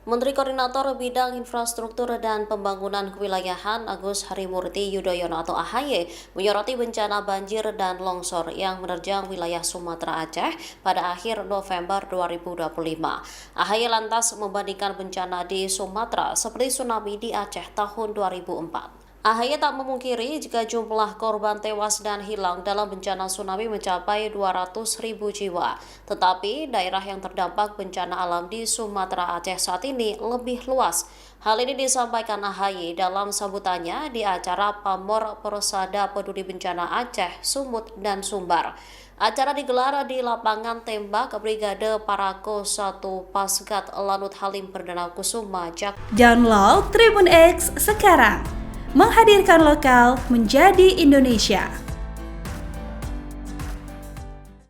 Menteri Koordinator Bidang Infrastruktur dan Pembangunan Kewilayahan Agus Harimurti Yudhoyono atau AHY menyoroti bencana banjir dan longsor yang menerjang wilayah Sumatera Aceh pada akhir November 2025. AHY lantas membandingkan bencana di Sumatera seperti tsunami di Aceh tahun 2004. AHY tak memungkiri jika jumlah korban tewas dan hilang dalam bencana tsunami mencapai 200.000 jiwa. Tetapi daerah yang terdampak bencana alam di Sumatera Aceh saat ini lebih luas. Hal ini disampaikan AHY dalam sambutannya di acara Pamor Persada Peduli Bencana Aceh, Sumut, dan Sumbar. Acara digelar di lapangan tembak Brigade Parako 1 Pasgat Lanut Halim Perdana Kusuma, Jakarta. Download Tribun X sekarang. Menghadirkan lokal menjadi Indonesia.